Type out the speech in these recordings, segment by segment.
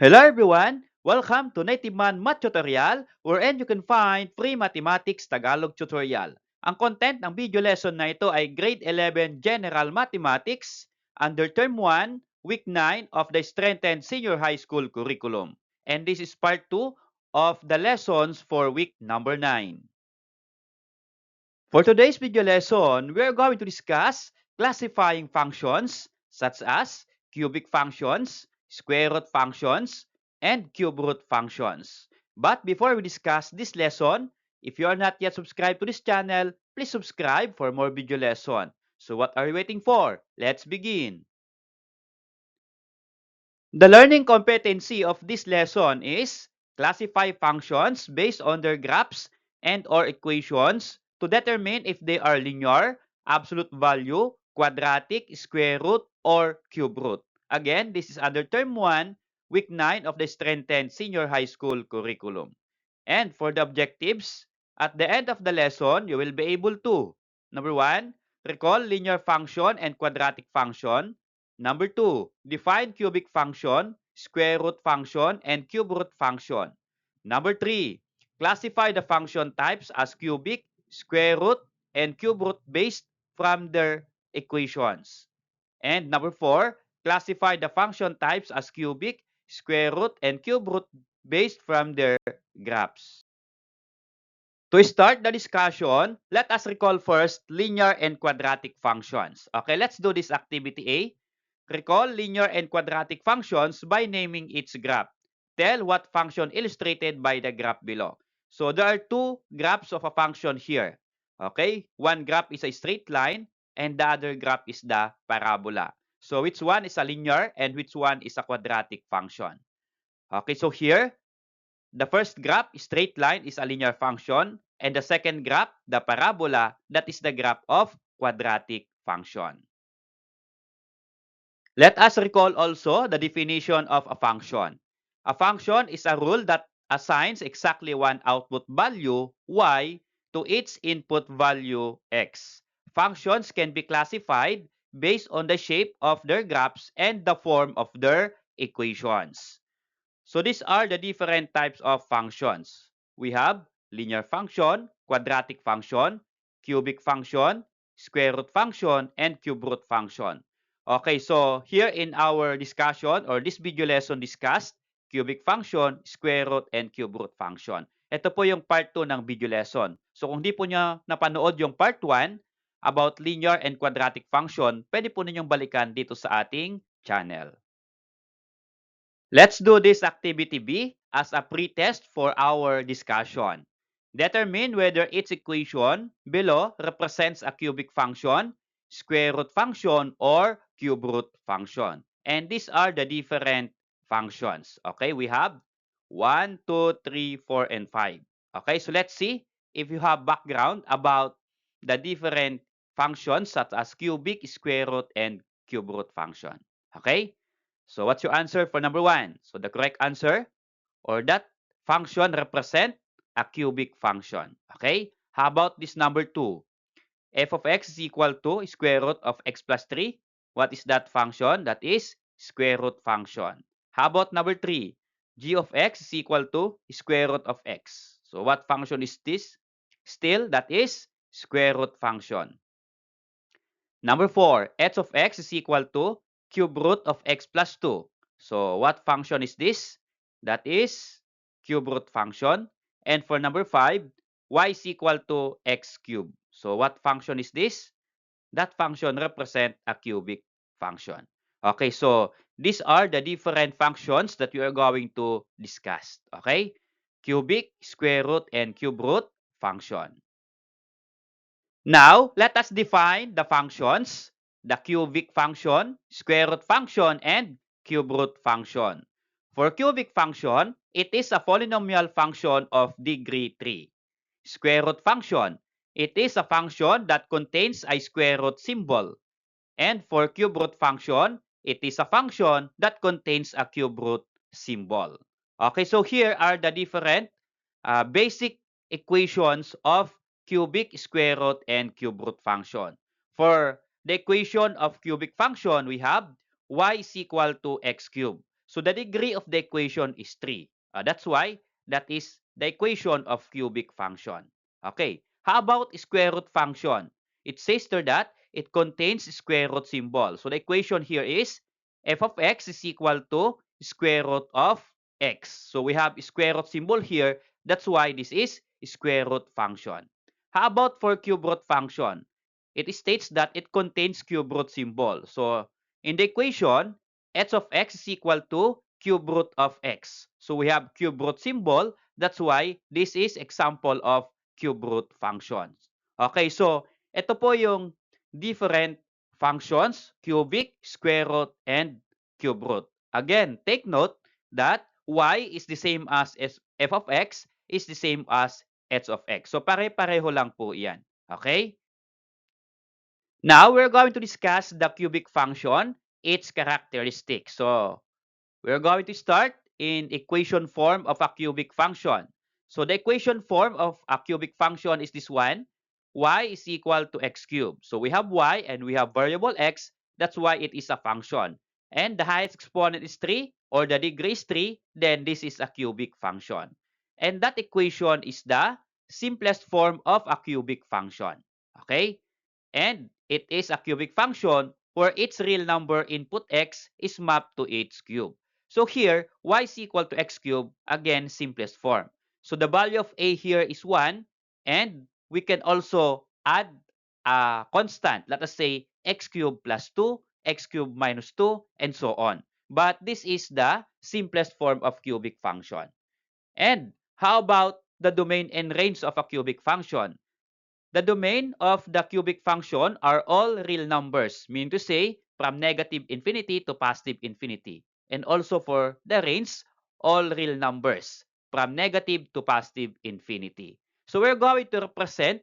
Hello everyone! Welcome to Native Man Math Tutorial wherein you can find free mathematics Tagalog tutorial. Ang content ng video lesson na ito ay Grade 11 General Mathematics under Term 1, Week 9 of the Strengthened Senior High School Curriculum. And this is part 2 of the lessons for week number 9. For today's video lesson, we are going to discuss classifying functions such as cubic functions, square root functions, and cube root functions. But before we discuss this lesson, if you are not yet subscribed to this channel, please subscribe for more video lesson. So what are you waiting for? Let's begin. The learning competency of this lesson is classify functions based on their graphs and or equations to determine if they are linear, absolute value, quadratic, square root, or cube root. Again, this is under term 1, week 9 of the Strengthened Senior High School Curriculum. And for the objectives, at the end of the lesson, you will be able to, number 1, recall linear function and quadratic function. Number 2, define cubic function, square root function, and cube root function. Number 3, classify the function types as cubic, square root, and cube root based from their equations. And number 4, classify the function types as cubic, square root, and cube root based from their graphs. To start the discussion, let us recall first linear and quadratic functions. Okay, let's do this activity A. Recall linear and quadratic functions by naming its graph. Tell what function illustrated by the graph below. So there are two graphs of a function here. Okay, one graph is a straight line and the other graph is the parabola. So which one is a linear and which one is a quadratic function? Okay, so here, the first graph, straight line, is a linear function. And the second graph, the parabola, that is the graph of quadratic function. Let us recall also the definition of a function. A function is a rule that assigns exactly one output value, y, to its input value, x. Functions can be classified based on the shape of their graphs and the form of their equations. So these are the different types of functions. We have linear function, quadratic function, cubic function, square root function, and cube root function. Okay, so here in our discussion or this video lesson discussed cubic function, square root, and cube root function. Ito po yung part 2 ng video lesson. So kung di po niya napanood yung part 1 about linear and quadratic function, pwede po ninyong balikan dito sa ating channel. Let's do this activity B as a pretest for our discussion. Determine whether its equation below represents a cubic function, square root function, or cube root function. And these are the different functions. Okay, we have 1, 2, 3, 4, and 5. Okay, so let's see if you have background about the different functions such as cubic, square root, and cube root function. Okay? So what's your answer for number 1? So the correct answer or that function represent a cubic function. Okay? How about this number 2? F of x is equal to square root of x plus 3. What is that function? That is square root function. How about number 3? G of x is equal to square root of x. So what function is this? Still, that is square root function. Number 4, h of x is equal to cube root of x plus 2. So what function is this? That is cube root function. And for number 5, y is equal to x cubed. So what function is this? That function represents a cubic function. Okay, so these are the different functions that we are going to discuss. Okay, cubic, square root, and cube root function. Now, let us define the functions, the cubic function, square root function, and cube root function. For cubic function, it is a polynomial function of degree 3. Square root function, it is a function that contains a square root symbol. And for cube root function, it is a function that contains a cube root symbol. Okay, so here are the different basic equations of cubic, square root, and cube root function. For the equation of cubic function, we have y is equal to x cubed. So the degree of the equation is 3. That's why that is the equation of cubic function. Okay. How about square root function? It says there that it contains square root symbol. So the equation here is f of x is equal to square root of x. So we have square root symbol here. That's why this is square root function. How about for cube root function? It states that it contains cube root symbol. So in the equation, h of x is equal to cube root of x. So we have cube root symbol. That's why this is example of cube root functions. Okay, so ito po yung different functions, cubic, square root, and cube root. Again, take note that y is the same as f of x is the same as h of x. So pare-pareho lang po yan. Okay? Now, we're going to discuss the cubic function, its characteristics. So, we're going to start in equation form of a cubic function. So, the equation form of a cubic function is this one. Y is equal to x cubed. So, we have y and we have variable x. That's why it is a function. And the highest exponent is 3 or the degree is 3. Then, this is a cubic function. And that equation is the simplest form of a cubic function. Okay? And it is a cubic function where its real number input x is mapped to its cube. So here, y is equal to x cubed, again, simplest form. So the value of a here is 1, and we can also add a constant. Let us say x cubed plus 2, x cubed minus 2, and so on. But this is the simplest form of cubic function. And how about the domain and range of a cubic function? The domain of the cubic function are all real numbers, meaning to say from negative infinity to positive infinity. And also for the range, all real numbers from negative to positive infinity. So we're going to represent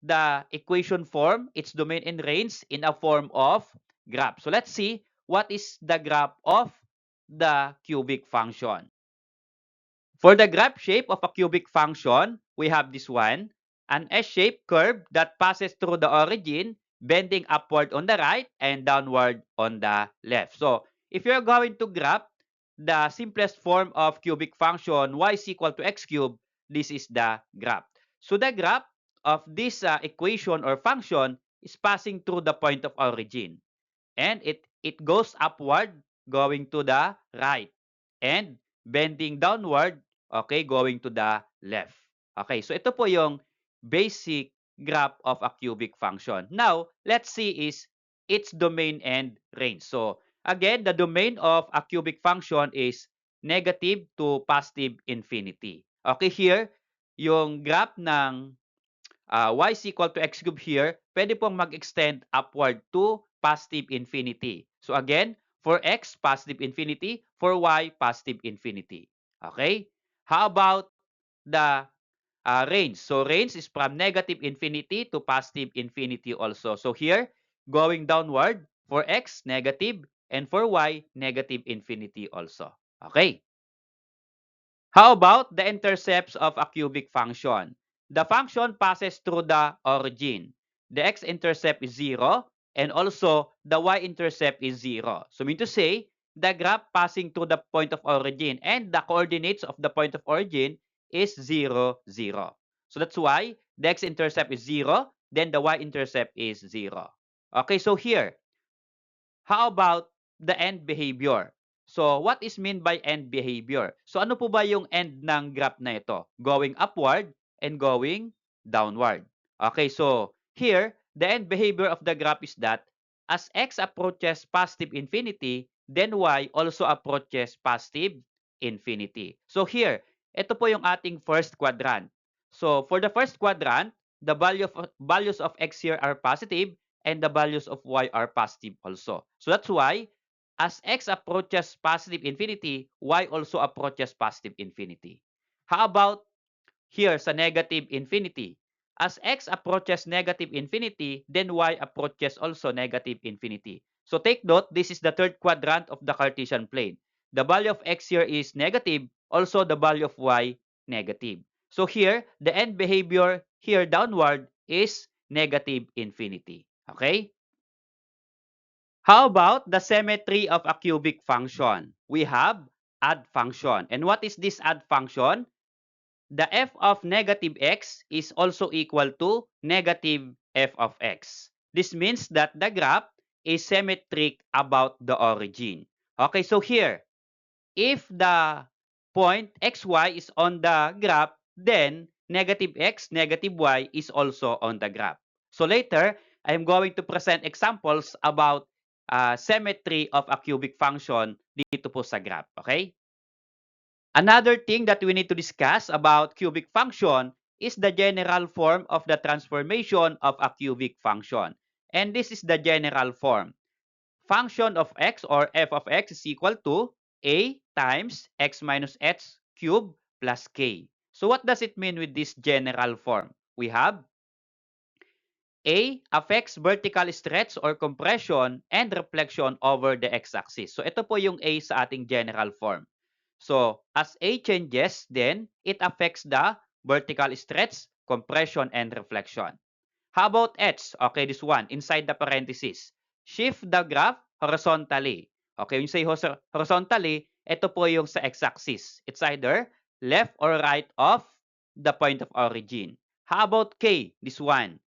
the equation form, its domain and range in a form of graph. So let's see what is the graph of the cubic function. For the graph shape of a cubic function, we have this one, an S-shaped curve that passes through the origin, bending upward on the right and downward on the left. So, if you're going to graph the simplest form of cubic function, y is equal to x cubed, this is the graph. So, the graph of this equation or function is passing through the point of origin. And it goes upward, going to the right. And bending downward, okay, going to the left. Okay, so ito po yung basic graph of a cubic function. Now, let's see is its domain and range. So, again, the domain of a cubic function is negative to positive infinity. Okay, here, yung graph ng y is equal to x cubed here, pwede pong mag-extend upward to positive infinity. So again, for x, positive infinity. For y, positive infinity. Okay? How about the range? So range is from negative infinity to positive infinity also. So here, going downward, for x, negative, and for y, negative infinity also. Okay? How about the intercepts of a cubic function? The function passes through the origin. The x-intercept is 0, and also the y-intercept is 0. So mean to say, the graph passing through the point of origin and the coordinates of the point of origin is 0, 0. So that's why the x-intercept is 0, then the y-intercept is 0. Okay, so here, how about the end behavior? So, what is mean by end behavior? So, ano po ba yung end ng graph na ito? Going upward and going downward. Okay, so here, the end behavior of the graph is that as x approaches positive infinity, then y also approaches positive infinity. So here, ito po yung ating first quadrant. So, for the first quadrant, the values of x here are positive and the values of y are positive also. So that's why as x approaches positive infinity, y also approaches positive infinity. How about here sa negative infinity? As x approaches negative infinity, then y approaches also negative infinity. So take note, this is the third quadrant of the Cartesian plane. The value of x here is negative, also the value of y negative. So here, the end behavior here downward is negative infinity. Okay? How about the symmetry of a cubic function? We have add function. And what is this add function? The f of negative x is also equal to negative f of x. This means that the graph is symmetric about the origin. Okay, so here, if the point xy is on the graph, then negative x, negative y is also on the graph. So later, I'm going to present examples about symmetry of a cubic function dito po sa graph. Okay? Another thing that we need to discuss about cubic function is the general form of the transformation of a cubic function. And this is the general form. Function of x or f of x is equal to a times x minus h cubed plus k. So what does it mean with this general form? We have a affects vertical stretch or compression and reflection over the x-axis. So ito po yung A sa ating general form. So as A changes, then it affects the vertical stretch, compression, and reflection. How about H? Okay, this one, inside the parenthesis. Shift the graph horizontally. Okay, when you say horizontally, ito po yung sa x-axis. It's either left or right of the point of origin. How about K? This one.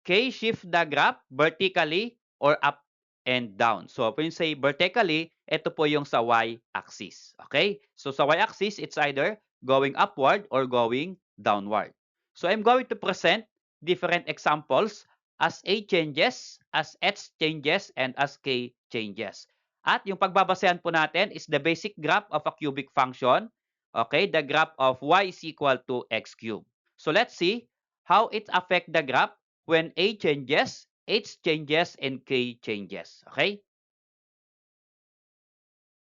K, shift the graph vertically or up and down. So, when you say vertically, ito po yung sa y-axis. Okay? So, sa y-axis, it's either going upward or going downward. So, I'm going to present different examples as A changes, as H changes, and as K changes. At yung pagbabasehan po natin is the basic graph of a cubic function. Okay? The graph of y is equal to x cubed. So, let's see how it affect the graph when A changes, H changes, and K changes. Okay?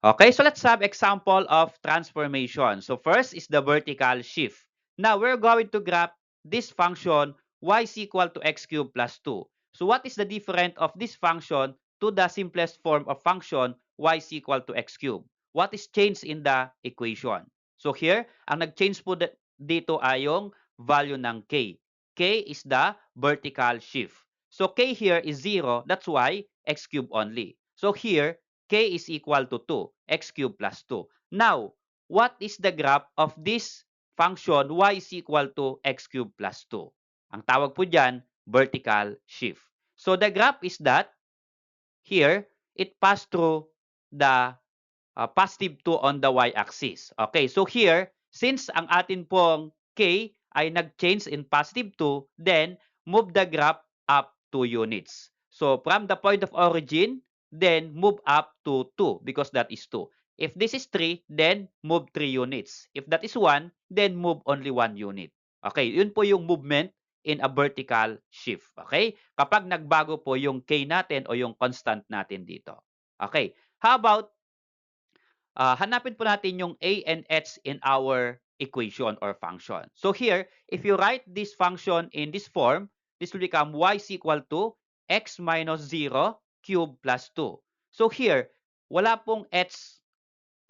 Okay, so let's have example of transformation. So first is the vertical shift. Now, we're going to graph this function y is equal to x cubed plus 2. So what is the difference of this function to the simplest form of function y is equal to x cubed? What is changed in the equation? So here, ang nag-change po dito ay yung value ng k. K is the vertical shift. So k here is 0, that's why x cubed only. So here, k is equal to 2, x cubed plus 2. Now, what is the graph of this function y is equal to x cubed plus 2? Ang tawag po dyan, vertical shift. So the graph is that here, it passed through the positive 2 on the y-axis. Okay, so here, since ang atin pong k ay nag-change in positive 2, then move the graph up 2 units. So from the point of origin, then move up to 2 because that is 2. If this is 3, then move 3 units. If that is 1, then move only 1 unit. Okay, yun po yung movement in a vertical shift. Okay? Kapag nagbago po yung k natin o yung constant natin dito. Okay. How about hanapin po natin yung A and H in our equation or function. So here, if you write this function in this form, this will become y is equal to x minus 0 cube plus 2. So here, wala pong h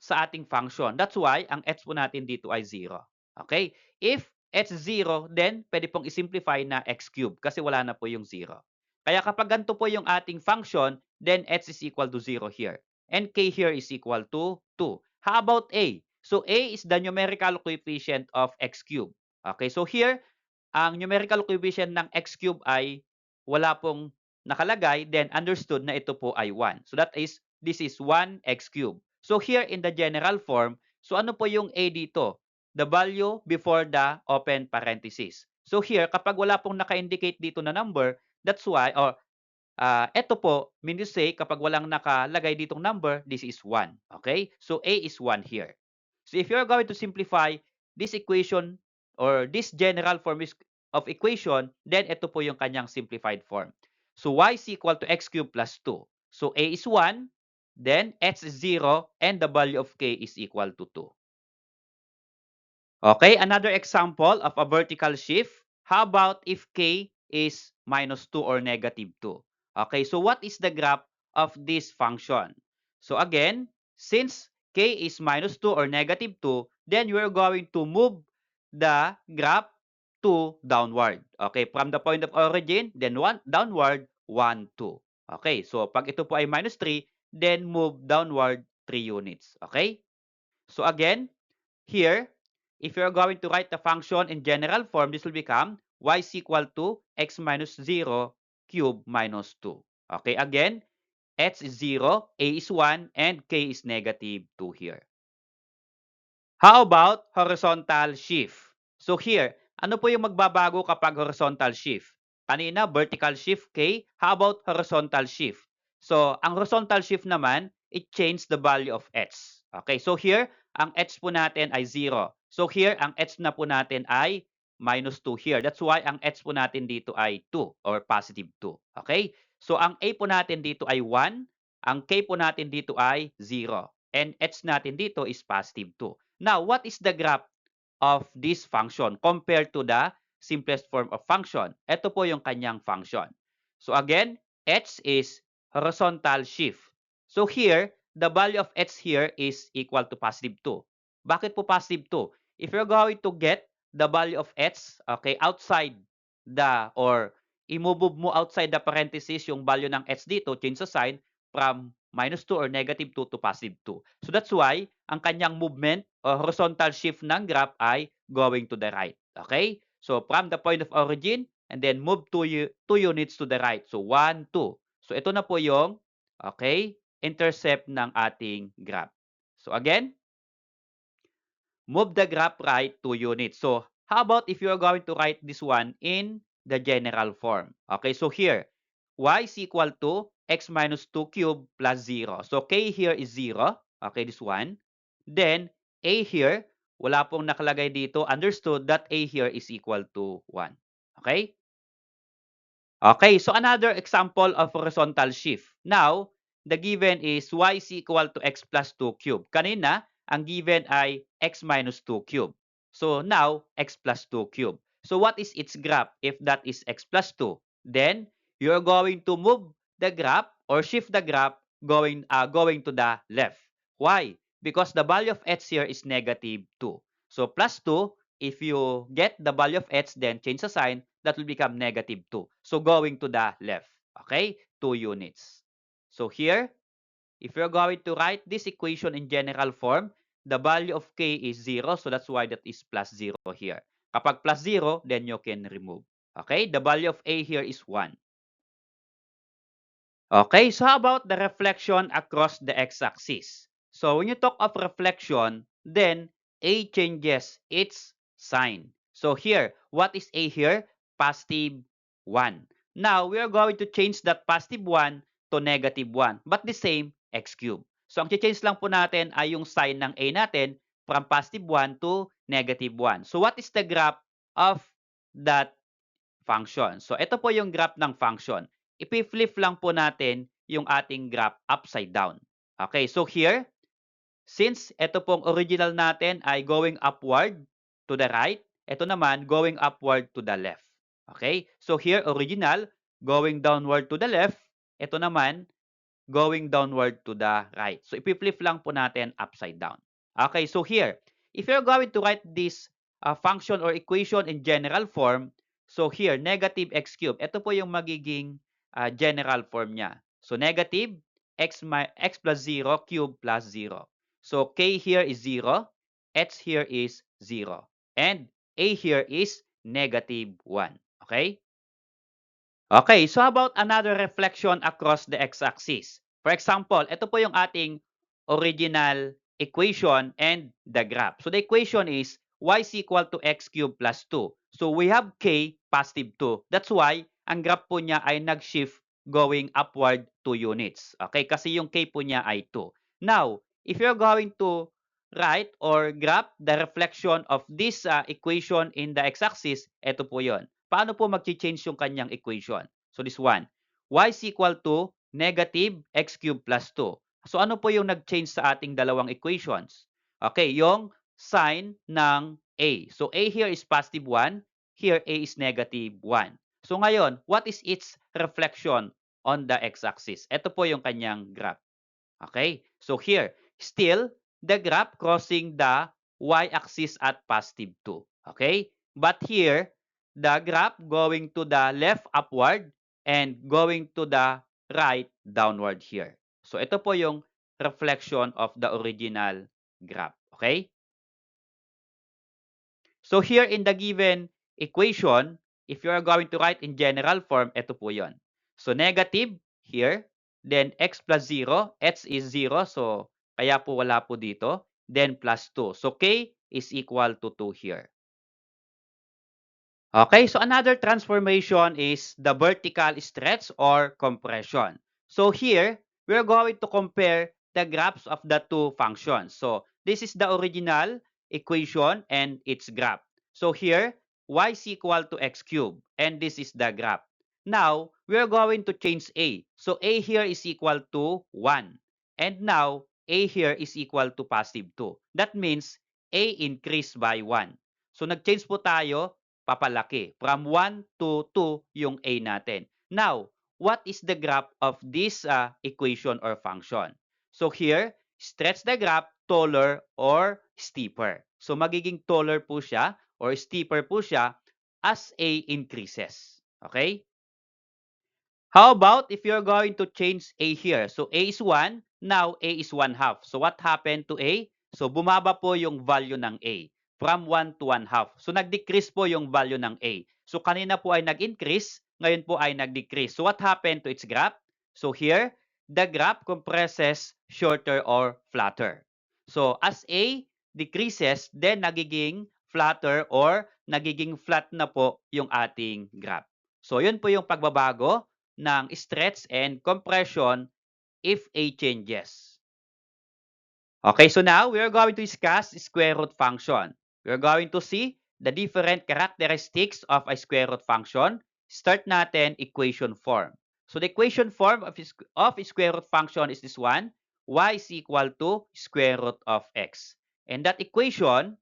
sa ating function. That's why ang h po natin dito ay 0. Okay? If h 0, then pwede pong isimplify na x cube kasi wala na po yung 0. Kaya kapag ganito po yung ating function, then h is equal to 0 here. And k here is equal to 2. How about a? So a is the numerical coefficient of x cube. Okay, so here, ang numerical coefficient ng x cube ay wala pong nakalagay, then understood na ito po ay 1. So that is, this is 1x cube. So here in the general form, so ano po yung a dito? The value before the open parenthesis. So here, kapag wala pong naka-indicate dito na number, that's why, or ito po, mean to say, kapag walang nakalagay ditong number, this is 1. Okay? So a is 1 here. So if you're going to simplify this equation or this general form of equation, then ito po yung kanyang simplified form. So y is equal to x cubed plus 2. So a is 1, then h is 0, and the value of k is equal to 2. Okay, another example of a vertical shift. How about if k is minus 2 or negative 2? Okay, so what is the graph of this function? So again, since k is minus 2 or negative 2, then you are going to move the graph to downward. Okay, from the point of origin, then downward, 1, 2. Okay, so pag ito po ay minus 3, then move downward 3 units. Okay? So again, here, if you're going to write the function in general form, this will become y is equal to x minus 0 cube minus 2. Okay, again, x is 0, a is 1, and k is negative 2 here. How about horizontal shift? So here, ano po yung magbabago kapag horizontal shift? Kanina, vertical shift, K. How about horizontal shift? So, ang horizontal shift naman, it changes the value of h. Okay, so here, ang h po natin ay 0. So here, ang h na po natin ay minus 2 here. That's why ang h po natin dito ay 2 or positive 2. Okay? So, ang a po natin dito ay 1. Ang k po natin dito ay 0. And h natin dito is positive 2. Now, what is the graph of this function compared to the simplest form of function? Ito po yung kanyang function. So again, h is horizontal shift. So here, the value of h here is equal to positive 2. Bakit po positive 2? If you're going to get the value of h, okay, outside the, or i-move mo outside the parenthesis yung value ng h dito, change the sign from minus 2 or negative 2 to positive 2. So that's why ang kanyang movement o horizontal shift ng graph ay going to the right. Okay? So from the point of origin and then move 2 units to the right. So 1, 2. So ito na po yung okay, intercept ng ating graph. So again, move the graph right 2 units. So how about if you are going to write this one in the general form? Okay, so here, y is equal to x minus 2 cube plus 0. So k here is 0. Okay, this one. Then, a here, wala pong nakalagay dito. Understood that a here is equal to 1. Okay? Okay, so another example of horizontal shift. Now, the given is y is equal to x plus 2 cube. Kanina, ang given ay x minus 2 cube. So now, x plus 2 cube. So what is its graph if that is x plus 2? Then, you're going to move the graph or shift the graph going to the left. Why? Because the value of x here is negative 2. So plus 2, if you get the value of x, then change the sign, that will become negative 2. So going to the left. Okay? 2 units. So here, if you're going to write this equation in general form, the value of k is 0. So that's why that is plus 0 here. Kapag plus 0, then you can remove. Okay? The value of a here is 1. Okay, so how about the reflection across the x-axis? So when you talk of reflection, then A changes its sign. So here, what is A here? Positive 1. Now, we are going to change that positive 1 to negative 1, but the same x cube. So ang change lang po natin ay yung sign ng A natin from positive 1 to negative 1. So what is the graph of that function? So ito po yung graph ng function. Ipi-flip lang po natin yung ating graph upside down. Okay, so here, since ito pong original natin ay going upward to the right, ito naman going upward to the left. Okay, so here original going downward to the left, ito naman going downward to the right. So ipi-flip lang po natin upside down. Okay, so here, if you're going to write this function or equation in general form, so here, negative x cube, ito po yung magiging general form niya. So negative x plus 0 cube plus 0. So k here is 0, h here is 0, and a here is negative 1. Okay? Okay, so how about another reflection across the x-axis? For example, ito po yung ating original equation and the graph. So the equation is y is equal to x cubed plus 2. So we have k positive 2. That's why ang graph po niya ay nag-shift going upward 2 units. Okay, kasi yung k po niya ay 2. Now, if you're going to write or graph the reflection of this equation in the x-axis, ito po yon. Paano po mag-change yung kanyang equation? So this one, y is equal to negative x cubed plus 2. So ano po yung nag-change sa ating dalawang equations? Okay, yung sign ng a. So a here is positive 1, here a is negative 1. So ngayon, what is its reflection on the x-axis? Ito po yung kanyang graph. Okay, so here, still, the graph crossing the y-axis at positive 2. Okay, but here, the graph going to the left upward and going to the right downward here. So ito po yung reflection of the original graph. Okay? So here in the given equation, if you are going to write in general form, ito po yon. So negative here, then x plus 0, x is 0, so kaya po wala po dito, then plus 2. So k is equal to 2 here. Okay, so another transformation is the vertical stretch or compression. So here, we're going to compare the graphs of the two functions. So this is the original equation and its graph. So here, y is equal to x cubed, and this is the graph. Now, we're going to change a. So a here is equal to 1. And now, a here is equal to positive 2. That means a increased by 1. So nag-change po tayo, papalaki. From 1 to 2 yung A natin. Now, what is the graph of this equation or function? So here, stretch the graph taller or steeper. So magiging taller po siya or steeper po siya as A increases. Okay? How about if you're going to change A here? So A is 1, now A is 1 half. So what happened to A? So bumaba po yung value ng A from 1 to 1 half. So nag-decrease po yung value ng A. So kanina po ay nag-increase, ngayon po ay nag-decrease. So what happened to its graph? So here, the graph compresses shorter or flatter. So as A decreases, then nagiging flatter or nagiging flat na po yung ating graph. So yun po yung pagbabago ng stretch and compression if A changes. Okay, so now we are going to discuss square root function. We are going to see the different characteristics of a square root function. Start natin equation form. So the equation form of square root function is this one. Y is equal to square root of x. And that equation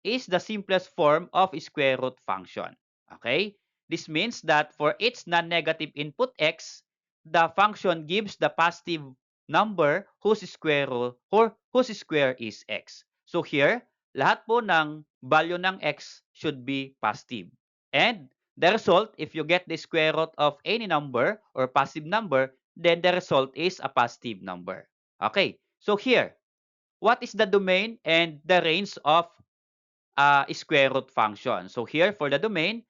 is the simplest form of square root function. Okay? This means that for its non-negative input x, the function gives the positive number whose square is x. So here, lahat po ng value ng x should be positive. And the result, if you get the square root of any number or positive number, then the result is a positive number. Okay, so here, what is the domain and the range of square root function? So here for the domain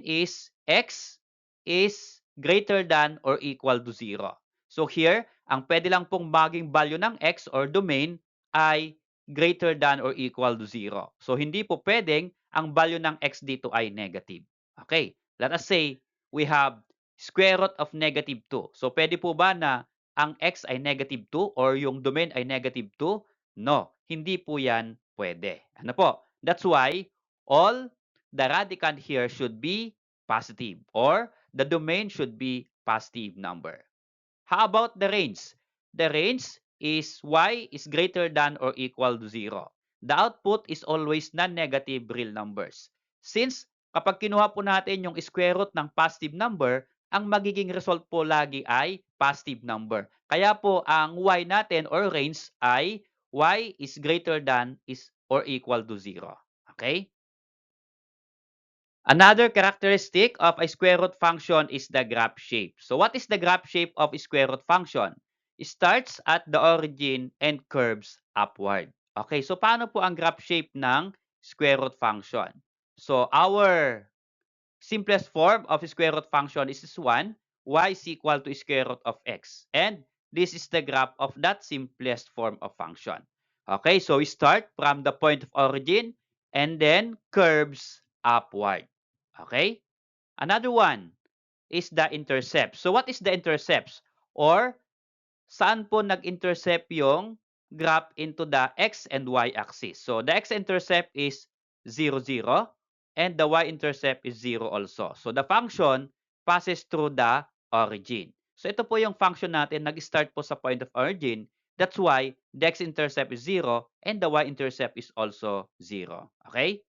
is x is greater than or equal to 0. So here, ang pwede lang pong maging value ng x or domain ay greater than or equal to 0. So hindi po pwedeng ang value ng x dito ay negative. Okay, let us say we have square root of negative 2. So pwede po ba na ang x ay negative 2 or yung domain ay negative 2? No, hindi po yan pwede. Ano po? That's why all the radicand here should be positive or the domain should be positive number. How about the range? The range is y is greater than or equal to 0. The output is always non-negative real numbers. Since kapag kinuha po natin yung square root ng positive number, ang magiging result po lagi ay positive number. Kaya po ang y natin or range ay y is greater than is or equal to 0. Okay? Another characteristic of a square root function is the graph shape. So what is the graph shape of a square root function? It starts at the origin and curves upward. Okay, so paano po ang graph shape ng square root function? So our simplest form of square root function is this one, y is equal to square root of x. And this is the graph of that simplest form of function. Okay, so we start from the point of origin and then curves upward. Okay? Another one is the intercept. So what is the intercepts? Or saan po nag-intercept yung graph into the x and y axis? So the x-intercept is 0, 0 and the y-intercept is 0 also. So the function passes through the origin. So ito po yung function natin, nag-start po sa point of origin. That's why the x-intercept is 0 and the y-intercept is also 0. Okay?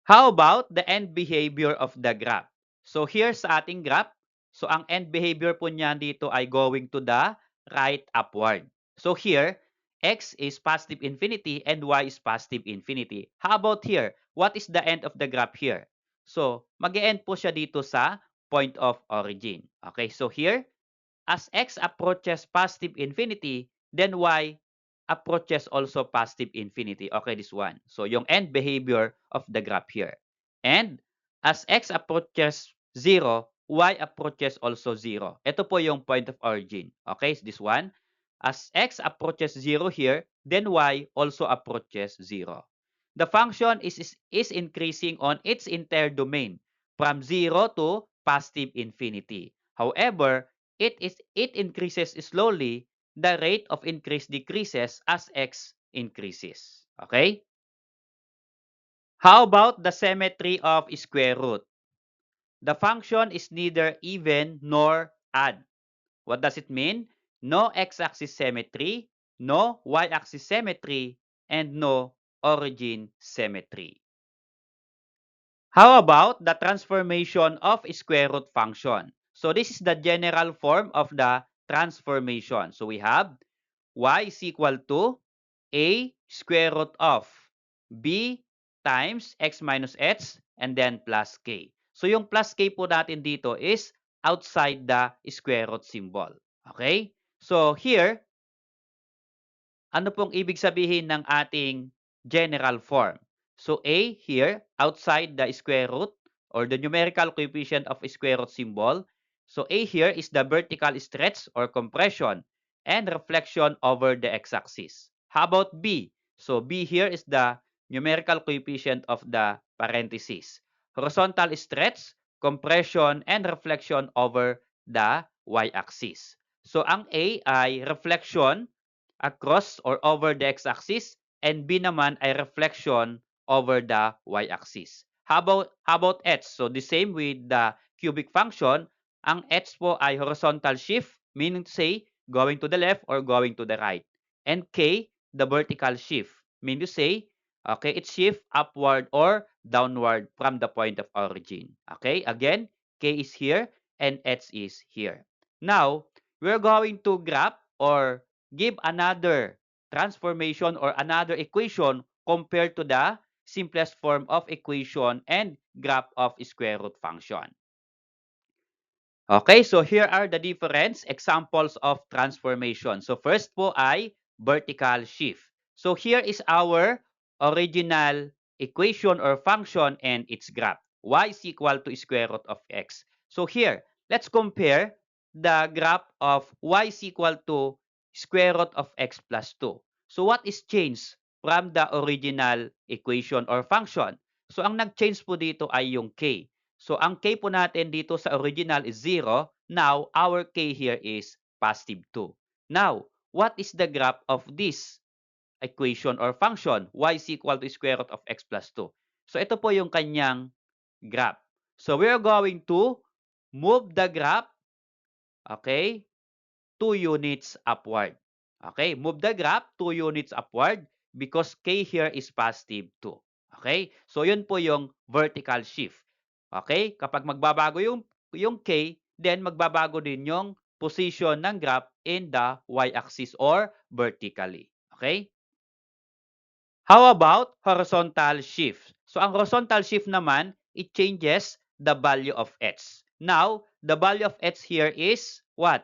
How about the end behavior of the graph? So here sa ating graph, so ang end behavior po niyan dito ay going to the right upward. So here, x is positive infinity and y is positive infinity. How about here? What is the end of the graph here? So mag-e-end po siya dito sa point of origin. Okay, so here, as x approaches positive infinity, then y approaches also positive infinity. Okay, this one. So, yung end behavior of the graph here. And as x approaches 0, y approaches also 0. Ito po yung point of origin. Okay, this one. As x approaches 0 here, then y also approaches 0. The function is increasing on its entire domain from 0 to positive infinity. However, it increases slowly. The rate of increase decreases as x increases. Okay? How about the symmetry of square root? The function is neither even nor odd. What does it mean? No x-axis symmetry, no y-axis symmetry, and no origin symmetry. How about the transformation of square root function? So this is the general form of the transformation. So we have y is equal to a square root of b times x minus h and then plus k. So yung plus k po natin dito is outside the square root symbol. Okay? So here, ano pong ibig sabihin ng ating general form? So a here, outside the square root or the numerical coefficient of square root symbol. So a here is the vertical stretch or compression and reflection over the x-axis. How about b? So b here is the numerical coefficient of the parenthesis. Horizontal stretch, compression, and reflection over the y-axis. So ang a ay reflection across or over the x-axis and B naman ay reflection over the y-axis. How about h? So the same with the cubic function, ang h po ay horizontal shift, meaning to say going to the left or going to the right. And k, the vertical shift, meaning to say okay, it shift upward or downward from the point of origin. Okay, again, k is here and h is here. Now, we're going to graph or give another transformation or another equation compared to the simplest form of equation and graph of square root function. Okay, so here are the different examples of transformation. So first po ay vertical shift. So here is our original equation or function and its graph. Y is equal to square root of x. So here, let's compare the graph of y is equal to square root of x plus 2. So what is changed from the original equation or function? So ang nag-change po dito ay yung k. So, ang k po natin dito sa original is 0. Now, our k here is positive 2. Now, what is the graph of this equation or function? Y is equal to square root of x plus 2. So, ito po yung kanyang graph. So, we are going to move the graph, okay, 2 units upward. Okay, move the graph 2 units upward because k here is positive 2. Okay, so yun po yung vertical shift. Okay? Kapag magbabago yung K, then magbabago din yung position ng graph in the y-axis or vertically. Okay? How about horizontal shift? So, ang horizontal shift naman, it changes the value of h. Now, the value of h here is what?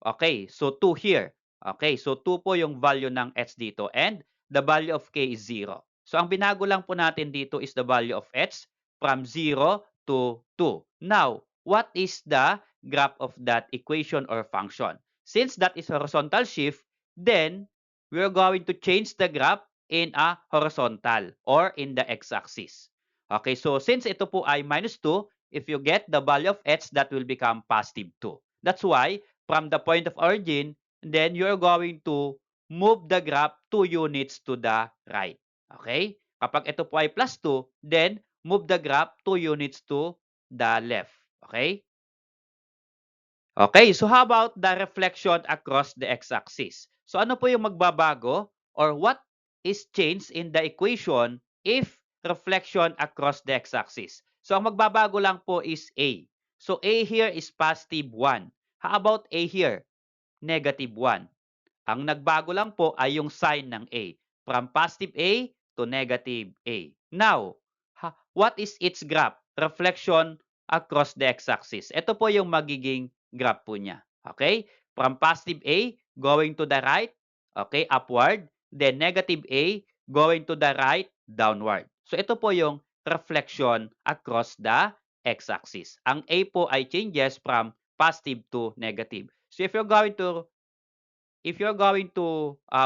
Okay, so 2 here. Okay, so 2 po yung value ng h dito and the value of k is 0. So, ang binago lang po natin dito is the value of h from 0 to 2. Now, what is the graph of that equation or function? Since that is horizontal shift, then we're going to change the graph in a horizontal or in the x-axis. Okay, so since ito po ay minus 2, if you get the value of h, that will become positive 2. That's why, from the point of origin, then you're going to move the graph 2 units to the right. Okay? Kapag ito po ay plus 2, then move the graph 2 units to the left. Okay? Okay, so how about the reflection across the x-axis? So ano po yung magbabago or what is changed in the equation if reflection across the x-axis? So ang magbabago lang po is A. So A here is positive 1. How about A here? Negative 1. Ang nagbago lang po ay yung sign ng A. From positive A to negative A. Now, what is its graph? Reflection across the x-axis. Ito po yung magiging graph po niya. Okay? From positive A, going to the right, okay, upward. then negative A going to the right, downward. So ito po yung reflection across the x-axis. Ang A po ay changes from positive to negative. So if you're going to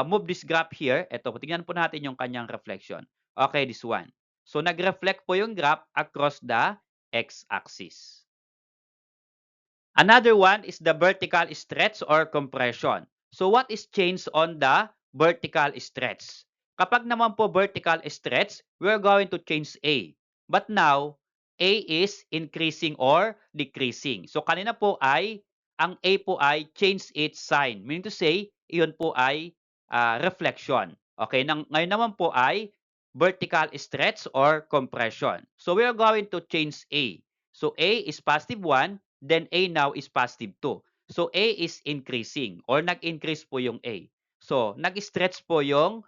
move this graph here, ito, tingnan po natin yung kanyang reflection. Okay, this one. So nag-reflect po yung graph across the x-axis. Another one is the vertical stretch or compression. So what is changed on the vertical stretch? Kapag naman po vertical stretch, we're going to change A. But now, A is increasing or decreasing. So kanina po ay, ang A po ay change its sign. Meaning to say, iyon po ay reflection. Okay, ngayon naman po ay vertical stretch or compression. So we are going to change A. So A is positive 1, then A now is positive 2. So A is increasing or nag-increase po yung A. So nag-stretch po yung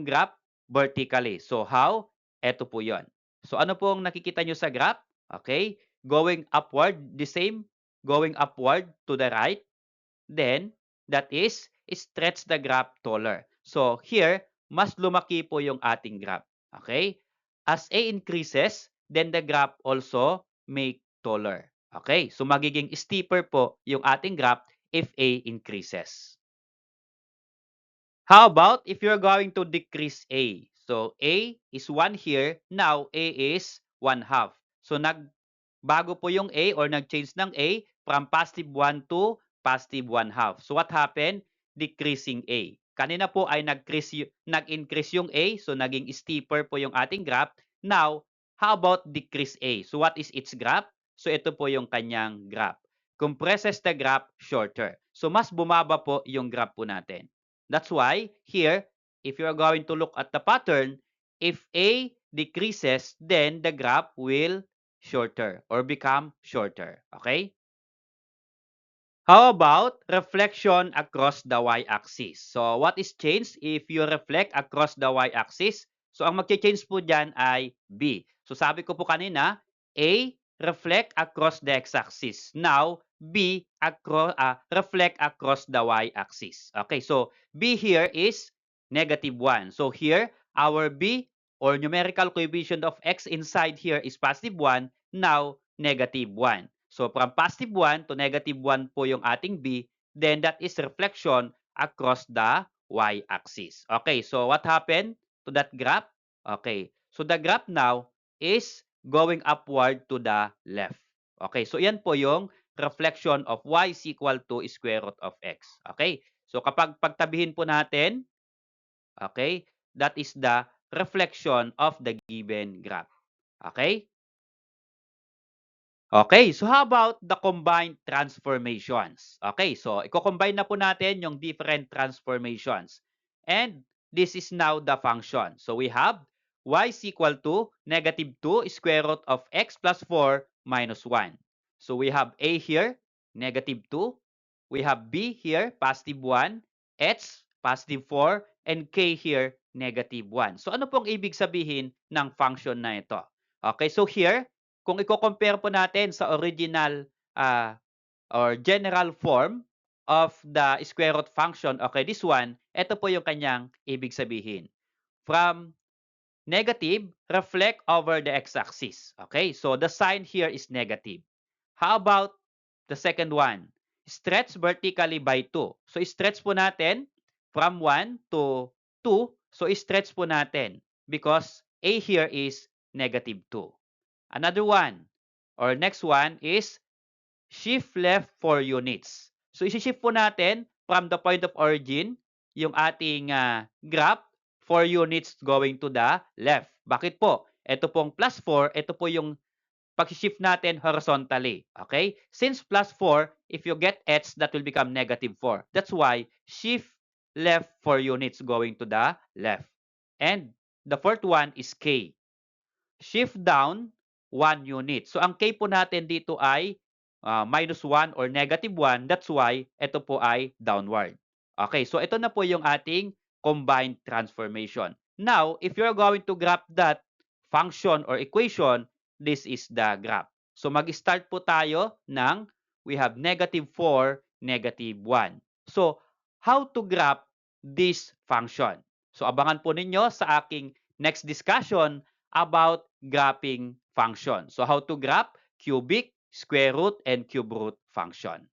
graph vertically. So how? Ito po 'yon. So ano pong nakikita nyo sa graph? Okay? Going upward, the same. Going upward to the right. Then, that is, stretch the graph taller. So here, mas lumaki po yung ating graph. Okay? As A increases, then the graph also make taller. Okay? So magiging steeper po yung ating graph if A increases. How about if you're going to decrease A? So A is 1 here. Now A is 1 half. So bago po yung A or nag-change ng A from positive 1 to positive 1 half. So what happened? Decreasing A. Kanina po ay nag-increase yung A, so naging steeper po yung ating graph. Now, how about decrease A? So what is its graph? So ito po yung kanyang graph. Compresses the graph shorter. So mas bumaba po yung graph po natin. That's why here, if you are going to look at the pattern, if A decreases, then the graph will shorter or become shorter. Okay? How about reflection across the y-axis? So, what is changed if you reflect across the y-axis? So, ang mag-change po dyan ay B. So, sabi ko po kanina, A, reflect across the x-axis. Now, B, reflect across the y-axis. Okay, so B here is negative 1. So, here, our B or numerical coefficient of x inside here is positive 1. Now, negative 1. So from positive 1 to negative 1 po yung ating B, then that is reflection across the y-axis. Okay, so what happened to that graph? Okay, so the graph now is going upward to the left. Okay, so yan po yung reflection of y is equal to square root of x. Okay, so kapag pagtabihin po natin, okay, that is the reflection of the given graph. Okay? Okay, so how about the combined transformations? Okay, so i-combine na po natin yung different transformations. And this is now the function. So we have y is equal to negative 2 square root of x plus 4 minus 1. So we have a here, negative 2. We have b here, positive 1. H, positive 4. And k here, negative 1. So ano pong ibig sabihin ng function na ito? Okay, so here, kung i-compare po natin sa original or general form of the square root function, okay, this one, ito po yung kanyang ibig sabihin. From negative, reflect over the x-axis. Okay, so the sign here is negative. How about the second one? Stretch vertically by 2. So stretch po natin from 1 to 2. So stretch po natin because A here is negative 2. Another one, or next one is shift left 4 units. So, isi-shift po natin from the point of origin, yung ating graph, 4 units going to the left. Bakit po? Ito pong plus 4, ito po yung pag-shift natin horizontally. Okay? Since plus 4, if you get h, that will become negative 4. That's why shift left 4 units going to the left. And the fourth one is k. Shift down 1 unit. So, ang k po natin dito ay minus 1 or negative 1. That's why ito po ay downward. Okay, so ito na po yung ating combined transformation. Now, if you're going to graph that function or equation, this is the graph. So, mag-start po tayo ng we have negative 4, negative 1. So, how to graph this function. So abangan po ninyo sa aking next discussion about graphing function. So how to graph cubic, square root, and cube root function.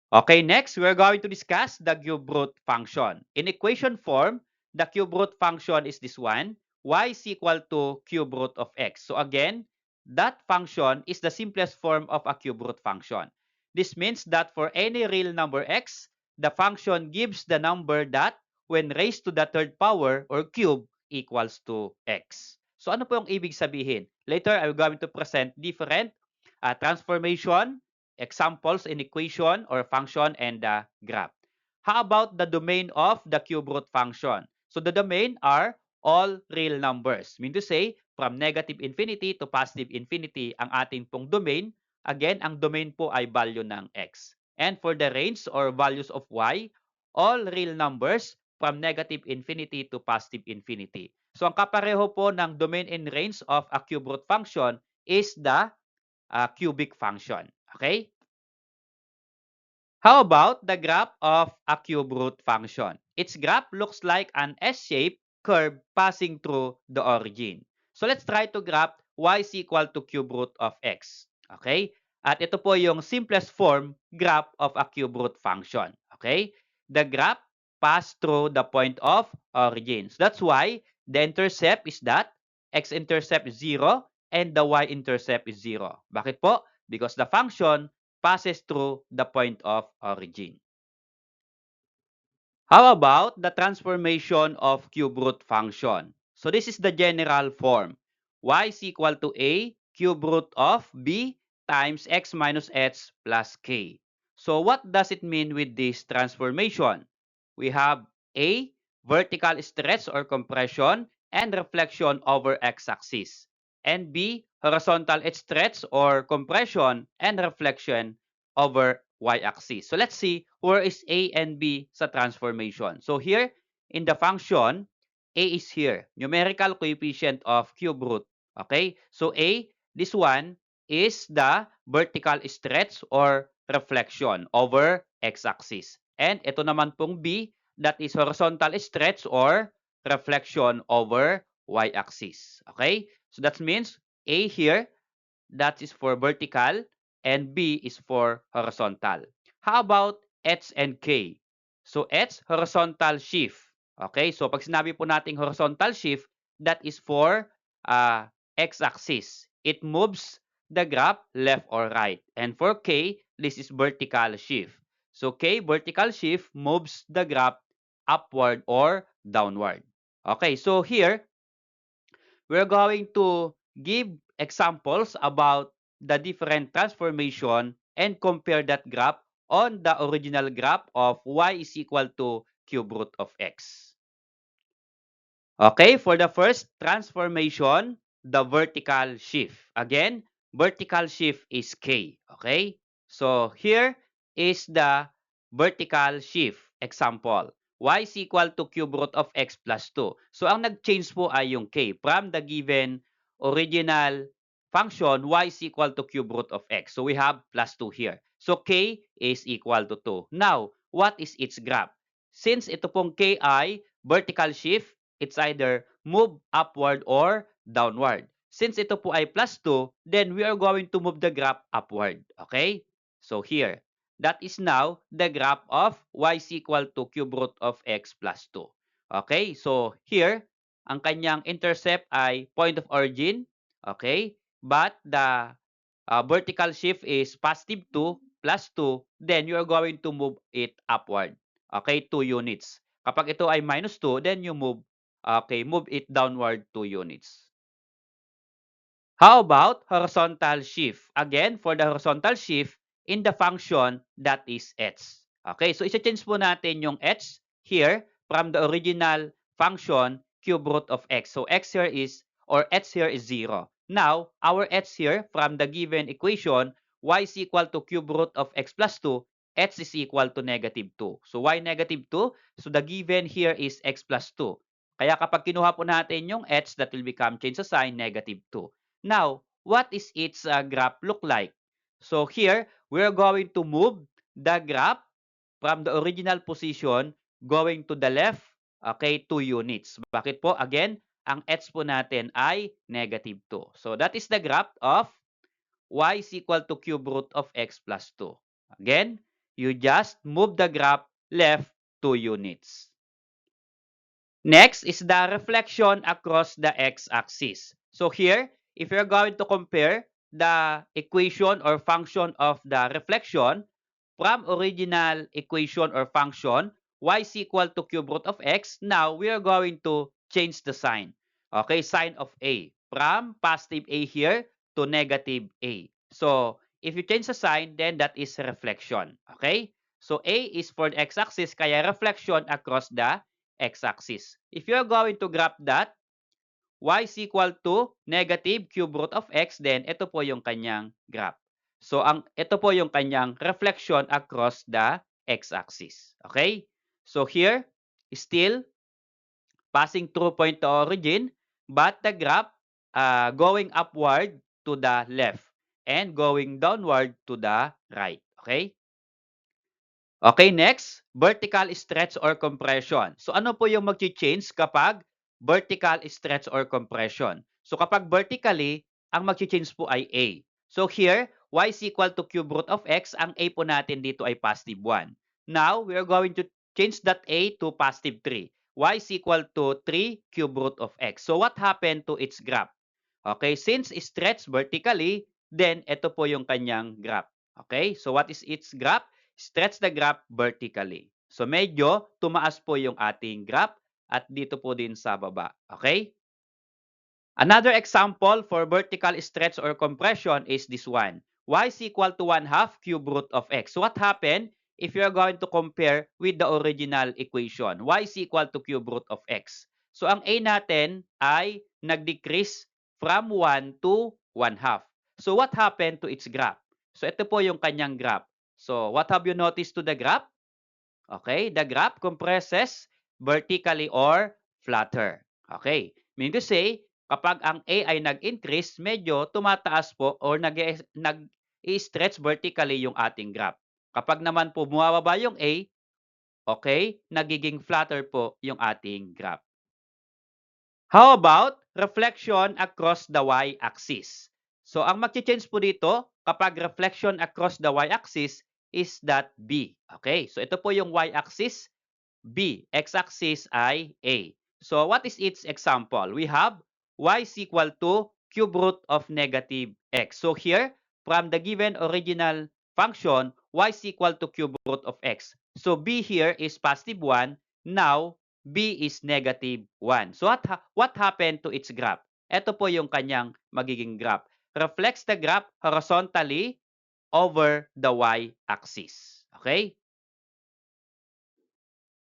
Okay, next, we're going to discuss the cube root function. In equation form, the cube root function is this one, y is equal to cube root of x. So again, that function is the simplest form of a cube root function. This means that for any real number x, the function gives the number that when raised to the third power or cube equals to x. So ano po yung ibig sabihin? Later, I'm going to present different transformation examples in equation or function and the graph. How about the domain of the cube root function? So the domain are all real numbers. Mean to say, from negative infinity to positive infinity ang ating pong domain. Again, ang domain po ay value ng x. And for the range or values of y, all real numbers from negative infinity to positive infinity. So ang kapareho po ng domain and range of a cube root function is the cubic function. Okay? How about the graph of a cube root function? Its graph looks like an S-shaped curve passing through the origin. So let's try to graph y is equal to cube root of x. Okay? At ito po yung simplest form graph of a cube root function. Okay? The graph pass through the point of origin. So that's why the intercept is that x-intercept is 0 and the y-intercept is 0. Bakit po? Because the function passes through the point of origin. How about the transformation of cube root function? So this is the general form. Y is equal to a cube root of b times x minus h plus k. So what does it mean with this transformation? We have a vertical stretch or compression and reflection over x-axis. And b horizontal stretch or compression and reflection over y-axis. So let's see where is A and B sa transformation. So here in the function, A is here, numerical coefficient of cube root. Okay? So A, this one is the vertical stretch or reflection over x-axis. And ito naman pong B, that is horizontal stretch or reflection over y-axis. Okay? So that means A here, that is for vertical, and B is for horizontal. How about H and K? So H, horizontal shift. Okay, so pag sinabi po nating horizontal shift, that is for x-axis. It moves the graph left or right. And for K, this is vertical shift. So K, vertical shift, moves the graph upward or downward. Okay, so here, we're going to give examples about the different transformation and compare that graph on the original graph of y is equal to cube root of x. Okay, for the first transformation, the vertical shift. Again, vertical shift is k. Okay, so here is the vertical shift example. Y is equal to cube root of x plus 2. So ang nag-change po ay yung k from the given original function y is equal to cube root of x. So we have plus 2 here. So k is equal to 2. Now, what is its graph? Since ito pong k ay vertical shift, it's either move upward or downward. Since ito po ay plus 2, then we are going to move the graph upward. Okay? So here, that is now the graph of y is equal to cube root of x plus 2. Okay? So here, ang kanyang intercept ay point of origin. Okay? But the vertical shift is positive 2 plus 2, then you are going to move it upward. Okay? 2 units. Kapag ito ay minus 2, then you move it downward 2 units. How about horizontal shift? Again, for the horizontal shift in the function that is h. Okay, so isa-change po natin yung h here from the original function cube root of x. So x here is, or h here is 0. Now, our h here from the given equation, y is equal to cube root of x plus 2, h is equal to negative 2. So y negative 2? So the given here is x plus 2. Kaya kapag kinuha po natin yung h, that will become change sa sign, negative 2. Now, what is its graph look like? So here, we're going to move the graph from the original position going to the left, okay, 2 units. Bakit po? Again, ang h po natin ay negative 2. So that is the graph of y is equal to cube root of x plus 2. Again, you just move the graph left 2 units. Next is the reflection across the x-axis. So here, if you're going to compare the equation or function of the reflection from original equation or function, y is equal to cube root of x, now we are going to change the sign. Okay, sign of a. From positive a here to negative a. So, if you change the sign, then that is reflection. Okay? So, a is for the x-axis, kaya reflection across the x-axis. If you're going to graph that, y is equal to negative cube root of x, then ito po yung kanyang graph. So, ito po yung kanyang reflection across the x-axis. Okay? So, here, still passing through point to origin, but the graph going upward to the left and going downward to the right. Okay? Okay, next, vertical stretch or compression. So ano po yung mag-change kapag vertical stretch or compression? So kapag vertically, ang mag-change po ay A. So here, y is equal to cube root of x. Ang A po natin dito ay positive 1. Now, we are going to change that A to positive 3. Y is equal to 3 cube root of x. So what happened to its graph? Okay, since stretch vertically, then ito po yung kanyang graph. Okay, so what is its graph? Stretch the graph vertically. So medyo tumaas po yung ating graph at dito po din sa baba. Okay? Another example for vertical stretch or compression is this one. Y is equal to 1/2 cube root of x. So what happened if you are going to compare with the original equation? Y is equal to cube root of x. So ang A natin ay nag-decrease from 1 to 1/2. So what happened to its graph? So ito po yung kanyang graph. So what have you noticed to the graph? Okay, the graph compresses vertically or flatter. Okay, meaning to say, kapag ang A ay nag-increase, medyo tumataas po or nag-stretch vertically yung ating graph. Kapag naman po bumababa yung A, okay, nagiging flatter po yung ating graph. How about reflection across the y-axis? So, ang mag-change po dito, kapag reflection across the y-axis, is that B. Okay, so ito po yung y-axis, B. X-axis ay A. So, what is its example? We have y is equal to cube root of negative x. So, here, from the given original function, y is equal to cube root of x. So, B here is positive 1. Now, B is negative 1. So, what happened to its graph? Ito po yung kanyang magiging graph. Reflects the graph horizontally over the y-axis. Okay?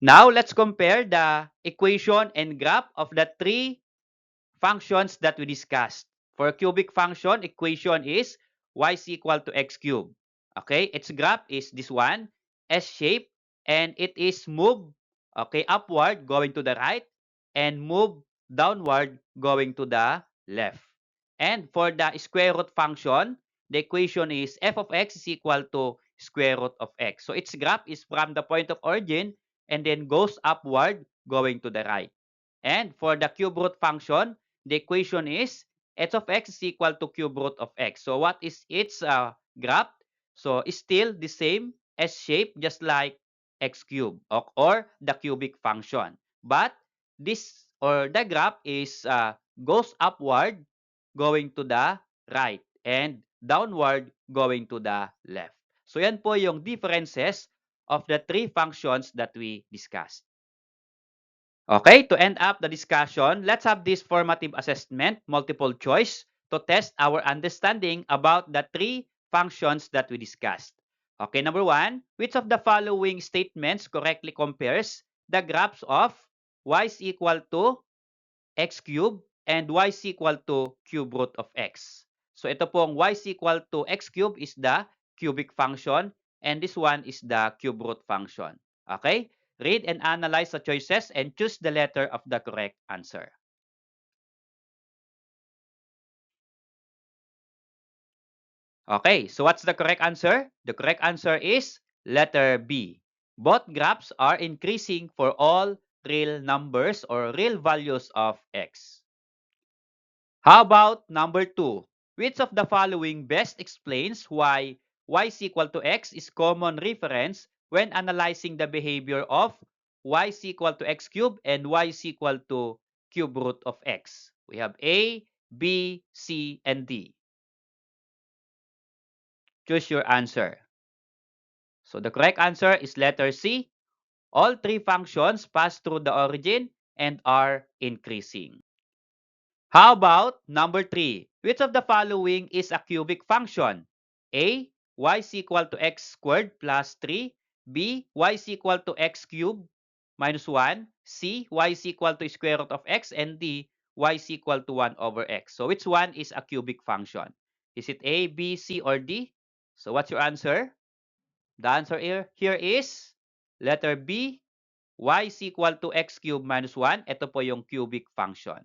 Now, let's compare the equation and graph of the three functions that we discussed. For cubic function, equation is y is equal to x cubed. Okay, its graph is this one, S shape, and it is moved, okay, upward going to the right and move downward going to the left. And for the square root function, the equation is f of x is equal to square root of x. So its graph is from the point of origin and then goes upward going to the right. And for the cube root function, the equation is h of x is equal to cube root of x. So what is its graph? So it's still the same S shape just like x cubed or the cubic function. But this or the graph is goes upward going to the right and downward going to the left. So yan po yung differences of the three functions that we discussed. Okay, to end up the discussion, let's have this formative assessment, multiple choice, to test our understanding about the three functions that we discussed. Okay, number one, which of the following statements correctly compares the graphs of y is equal to x cubed and y is equal to cube root of x? So ito pong y is equal to x cubed is the cubic function and this one is the cube root function. Okay? Read and analyze the choices and choose the letter of the correct answer. Okay, so what's the correct answer? The correct answer is letter B. Both graphs are increasing for all real numbers or real values of x. How about number 2? Which of the following best explains why y is equal to x is common reference when analyzing the behavior of y is equal to x cubed and y is equal to cube root of x? We have A, B, C, and D. Choose your answer. So the correct answer is letter C. All three functions pass through the origin and are increasing. How about number 3? Which of the following is a cubic function? A, y is equal to x squared plus 3. B, y is equal to x cubed minus 1. C, y is equal to square root of x. And D, y is equal to 1 over x. So which one is a cubic function? Is it A, B, C, or D? So what's your answer? The answer here is letter B, y is equal to x cubed minus 1. Ito po yung cubic function.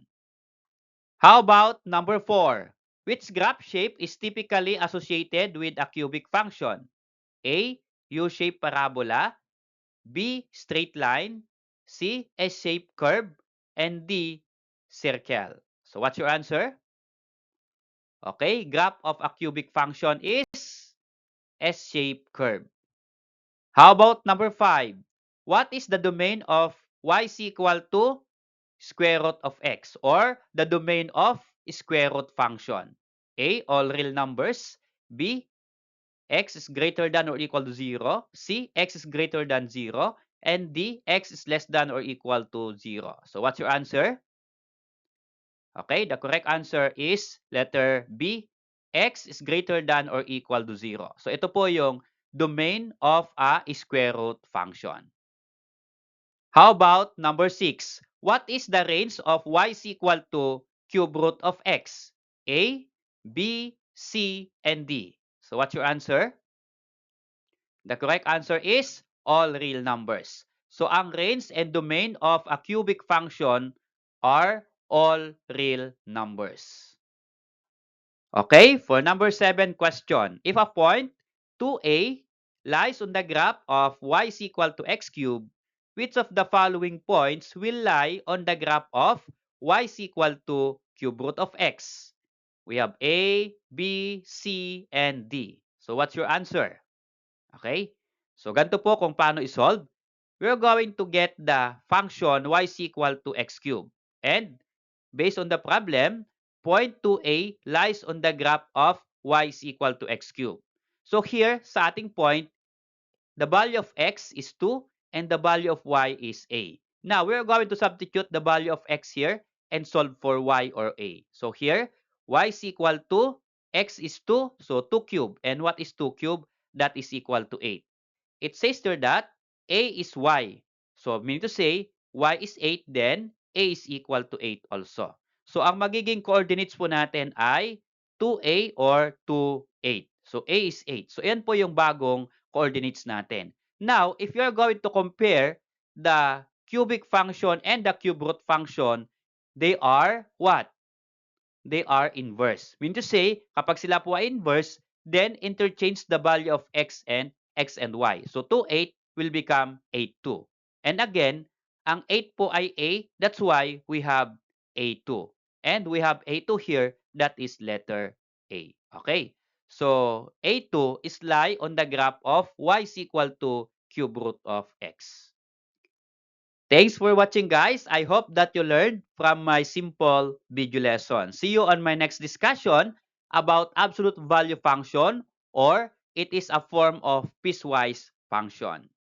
How about number 4? Which graph shape is typically associated with a cubic function? A, U-shaped parabola. B, straight line. C, S-shaped curve. And D, circle. So what's your answer? Okay, graph of a cubic function is S-shaped curve. How about number 5? What is the domain of y is equal to square root of x or the domain of square root function? A, all real numbers. B, x is greater than or equal to 0. C, x is greater than 0. And D, x is less than or equal to 0. So what's your answer? Okay, the correct answer is letter B, x is greater than or equal to 0. So ito po yung domain of a square root function. How about number 6? What is the range of y is equal to cube root of x? A, B, C, and D. So what's your answer? The correct answer is all real numbers. So ang range and domain of a cubic function are all real numbers. Okay, for number 7 question. If a point 2A lies on the graph of y is equal to x cubed, which of the following points will lie on the graph of y is equal to cube root of x? We have A, B, C, and D. So what's your answer? Okay? So ganito po kung paano isolve. We're going to get the function y is equal to x cubed. And based on the problem, point 2A lies on the graph of y is equal to x cubed. So here, sa ating point, the value of x is 2 and the value of y is a. Now, we're going to substitute the value of x here and solve for y or a. So here, y is equal to x is 2, so 2 cubed. And what is 2 cubed? That is equal to 8. It says there that a is y. So, meaning to say, y is 8, then a is equal to 8 also. So, ang magiging coordinates po natin ay 2a or 2, 8. So, a is 8. So, yan po yung bagong coordinates natin. Now, if you're going to compare the cubic function and the cube root function, they are what? They are inverse. Mean to say, kapag sila po ay inverse, then interchange the value of x and y. So 2, 8 will become 8, 2. And again, ang 8 po ay a, that's why we have a2. And we have a2 here, that is letter a. Okay, so a2 is lie on the graph of y is equal to cube root of x. Thanks for watching, guys. I hope that you learned from my simple video lesson. See you on my next discussion about absolute value function, or it is a form of piecewise function.